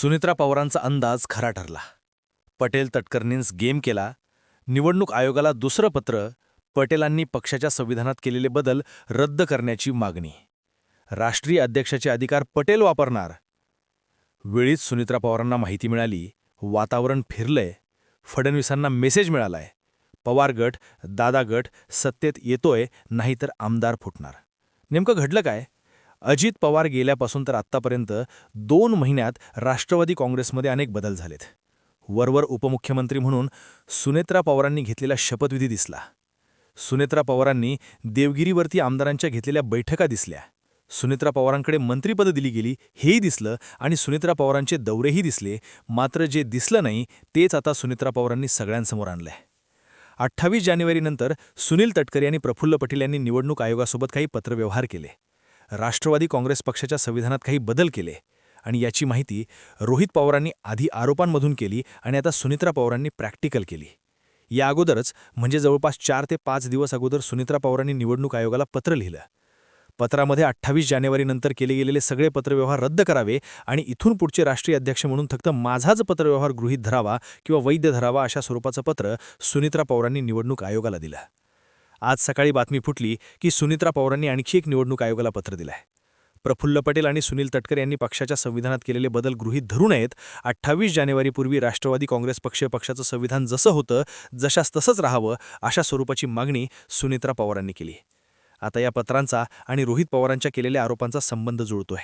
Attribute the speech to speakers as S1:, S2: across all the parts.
S1: सुनेत्रा पवारांचा अंदाज खरा ठरला. पटेल तटकर्णींस गेम केला. निवडणूक आयोगाला दुसरं पत्र. पटेलांनी पक्षाच्या संविधानात केलेले बदल रद्द करण्याची मागणी. राष्ट्रीय अध्यक्षाचे अधिकार पटेल वापरणार. वेळीच सुनेत्रा पवारांना माहिती मिळाली. वातावरण फिरलंय. फडणवीसांना मेसेज मिळालाय. पवार गट, दादा गट सत्तेत येतोय, नाहीतर आमदार फुटणार. नेमकं घडलं काय? अजित पवार गेल्यापासून तर आत्तापर्यंत 2 महिन्यात राष्ट्रवादी काँग्रेसमध्ये अनेक बदल झालेत. वरवर उपमुख्यमंत्री म्हणून सुनेत्रा पवारांनी घेतलेला शपथविधी दिसला. सुनेत्रा पवारांनी देवगिरीवरती आमदारांच्या घेतलेल्या बैठका दिसल्या. सुनेत्रा पवारांकडे मंत्रिपद दिली गेली हेही दिसलं आणि सुनेत्रा पवारांचे दौरेही दिसले. मात्र जे दिसलं नाही तेच आता सुनेत्रा पवारांनी सगळ्यांसमोर आणलंय. 28 जानेवारीनंतर सुनील तटकरे आणि प्रफुल्ल पटेल यांनी निवडणूक आयोगासोबत काही पत्रव्यवहार केले. राष्ट्रवादी काँग्रेस पक्षाच्या संविधानात काही बदल केले आणि याची माहिती रोहित पवारांनी आधी आरोपांमधून केली आणि आता सुनेत्रा पवारांनी प्रॅक्टिकल केली. या अगोदरच म्हणजे जवळपास 4 ते 5 दिवस अगोदर सुनेत्रा पवारांनी निवडणूक आयोगाला पत्र लिहिलं. पत्रामध्ये 28 जानेवारीनंतर केले गेलेले सगळे पत्रव्यवहार रद्द करावे आणि इथून पुढचे राष्ट्रीय अध्यक्ष म्हणून फक्त माझाच पत्रव्यवहार गृहीत धरावा किंवा वैध धरावा अशा स्वरूपाचं पत्र सुनेत्रा पवारांनी निवडणूक आयोगाला दिलं. आज सकाळी बातमी फुटली की सुनेत्रा पवारांनी आणखी एक निवडणूक आयोगाला पत्र दिलंय. प्रफुल्ल पटेल आणि सुनील तटकरे यांनी पक्षाच्या संविधानात केलेले बदल गृहीत धरू नयेत. 28 जानेवारीपूर्वी राष्ट्रवादी काँग्रेस पक्षाचं संविधान जसं होतं जशास तसंच राहावं अशा स्वरूपाची मागणी सुनेत्रा पवारांनी केली. आता या पत्रांचा आणि रोहित पवारांच्या केलेल्या आरोपांचा संबंध जुळतोय.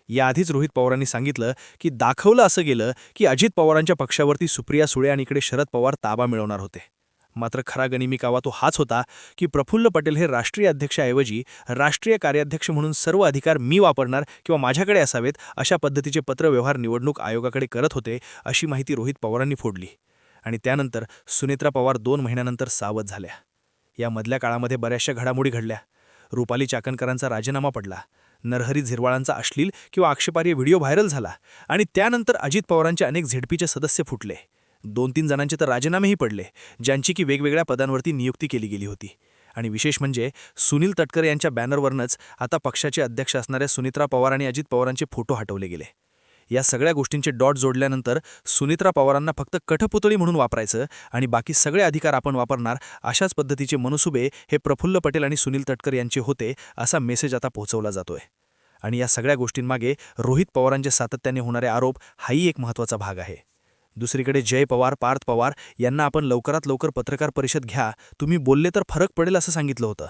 S1: याआधीच रोहित पवारांनी सांगितलं की दाखवलं असं गेलं की अजित पवारांच्या पक्षावरती सुप्रिया सुळे आणि इकडे शरद पवार ताबा मिळवणार होते. मात्र खरा गनिमी कावा तो हाच होता की प्रफुल्ल पटेल हे राष्ट्रीय अध्यक्षाऐवजी राष्ट्रीय कार्याध्यक्ष म्हणून सर्व अधिकार मी वापरणार किंवा माझ्याकडे असावेत अशा पद्धतीचे पत्रव्यवहार निवडणूक आयोगाकडे करत होते अशी माहिती रोहित पवारांनी फोडली. आणि त्यानंतर सुनेत्रा पवार 2 महिन्यानंतर सावध झाल्या. या मधल्या काळामध्ये बऱ्याचशा घडामोडी घडल्या. रुपाली चाकणकरांचा राजीनामा पडला. नरहरी झिरवाळांचा अश्लील किंवा आक्षेपार्ह व्हिडिओ व्हायरल झाला आणि त्यानंतर अजित पवारांचे अनेक झेडपीचे सदस्य फुटले. 2-3 जणांचे तर राजीनामेही पडले, ज्यांची की वेगवेगळ्या पदांवरती नियुक्ती केली गेली होती. आणि विशेष म्हणजे सुनील तटकरे यांच्या बॅनरवरनंच आता पक्षाचे अध्यक्ष असणाऱ्या सुनेत्रा पवार आणि अजित पवारांचे फोटो हटवले गेले. या सगळ्या गोष्टींचे डॉट जोडल्यानंतर सुनेत्रा पवारांना फक्त कठपुतळी म्हणून वापरायचं आणि बाकी सगळे अधिकार आपण वापरणार अशाच पद्धतीचे मनसुबे हे प्रफुल्ल पटेल आणि सुनील तटकरे यांचे होते असा मेसेज आता पोहोचवला जातोय. आणि या सगळ्या गोष्टींमागे रोहित पवारांचे सातत्याने होणारे आरोप हाही एक महत्त्वाचा भाग आहे. दुसरीकडे जय पवार, पार्थ पवार यांना आपण लवकरात लवकर पत्रकार परिषद घ्या, तुम्ही बोलले तर फरक पडेल असं सांगितलं होतं.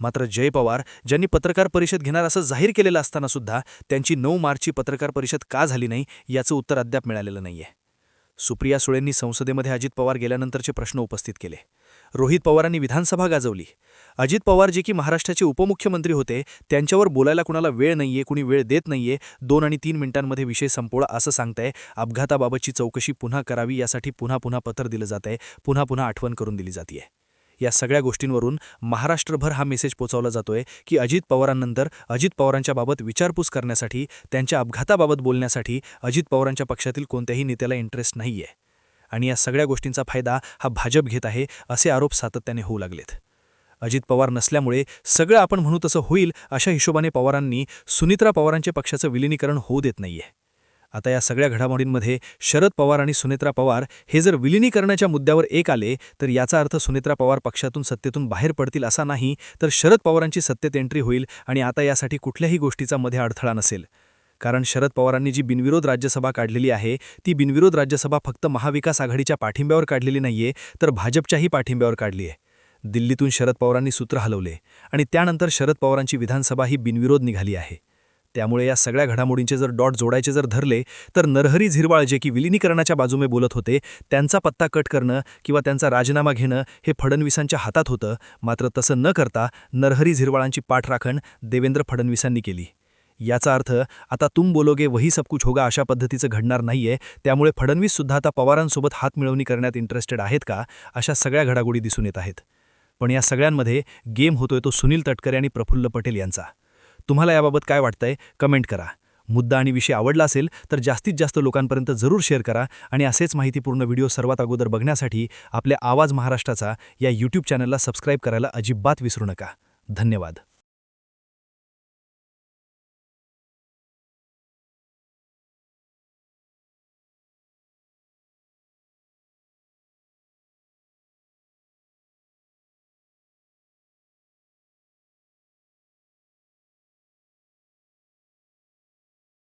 S1: मात्र जय पवार ज्यांनी पत्रकार परिषद घेणार असं जाहीर केलेलं असताना सुद्धा त्यांची 9 मार्चची पत्रकार परिषद का झाली नाही याचं उत्तर अद्याप मिळालेलं नाहीये. सुप्रिया सुळेंनी संसदेमध्ये अजित पवार गेल्यानंतरचे प्रश्न उपस्थित केले. रोहित पवारांनी विधानसभा गाजवली. अजित पवार जे की महाराष्ट्राचे उपमुख्यमंत्री होते त्यांच्यावर बोलायला कुणाला वेळ नाहीये, कुणी वेळ देत नाहीये, 2 आणि 3 मिनिटांमध्ये विषय संपवला असं सांगताय. अपघाताबाबतची चौकशी पुन्हा करावी यासाठी पुन्हा पत्र दिलं जातंय, पुन्हा आठवण करून दिली जातीये. या सगळ्या गोष्टींवरून महाराष्ट्रभर हा मेसेज पोचवला जातोय की अजित पवारांनंतर अजित पवारांच्या बाबत विचारपूस करण्यासाठी, त्यांच्या अपघाताबाबत बोलण्यासाठी अजित पवारांच्या पक्षातील कोणत्याही नेत्याला इंटरेस्ट नाहीये. आणि या सगळ्या गोष्टींचा फायदा हा भाजप घेत आहे असे आरोप सातत्याने होऊ लागलेत. अजित पवार नसल्यामुळे सगळं आपण म्हणू तसं होईल अशा हिशोबाने पवारांनी सुनेत्रा पवारांचे पक्षाचं विलिनीकरण होऊ देत नाहीये. आता या सगळ्या घडामोडींमध्ये शरद पवार आणि सुनेत्रा पवार हे जर विलिनीकरणाच्या मुद्द्यावर एक आले तर याचा अर्थ सुनेत्रा पवार पक्षातून सत्तेतून बाहेर पडतील असा नाही, तर शरद पवारांची सत्तेत एंट्री होईल आणि आता यासाठी कुठल्याही गोष्टीचा मध्ये अडथळा नसेल. कारण शरद पवारांनी जी बिनविरोध राज्यसभा काढलेली आहे ती बिनविरोध राज्यसभा फक्त महाविकास आघाडीच्या पाठिंब्यावर काढलेली नाहीये, तर भाजपच्याही पाठिंब्यावर काढली आहे. दिल्लीतून शरद पवारांनी सूत्र हलवले आणि त्यानंतर शरद पवारांची विधानसभा ही बिनविरोध निघाली आहे. त्यामुळे या सगळ्या घडामोडींचे जर डॉट जोडायचे जर धरले तर नरहरी झिरवाळ जे की विलिनीकरणाच्या बाजूने बोलत होते त्यांचा पत्ता कट करणं किंवा त्यांचा राजीनामा घेणं हे फडणवीसांच्या हातात होतं. मात्र तसं न करता नरहरी झिरवाळांची पाठराखण देवेंद्र फडणवीसांनी केली. याचा अर्थ आता तुम बोलोगे वही सब कुछ होगा अशा पद्धतीचं घडणार नाहीये. त्यामुळे फडणवीससुद्धा आता पवारांसोबत हातमिळवणी करण्यात इंटरेस्टेड आहेत का अशा सगळ्या घडामोडी दिसून येत आहेत. पण या सगळ्यांमध्ये गेम होतोय तो सुनील तटकरे आणि प्रफुल्ल पटेल यांचा. तुम्हाला याबाबत काय वाटतंय कमेंट करा. मुद्दा आणि विषय आवडला असेल तर जास्तीत जास्त लोकांपर्यंत जरूर शेअर करा आणि असेच माहितीपूर्ण व्हिडिओ सर्वात अगोदर बघण्यासाठी आपल्या आवाज महाराष्ट्राचा या यूट्यूब चॅनलला सबस्क्राईब करायला अजिबात विसरू नका. धन्यवाद.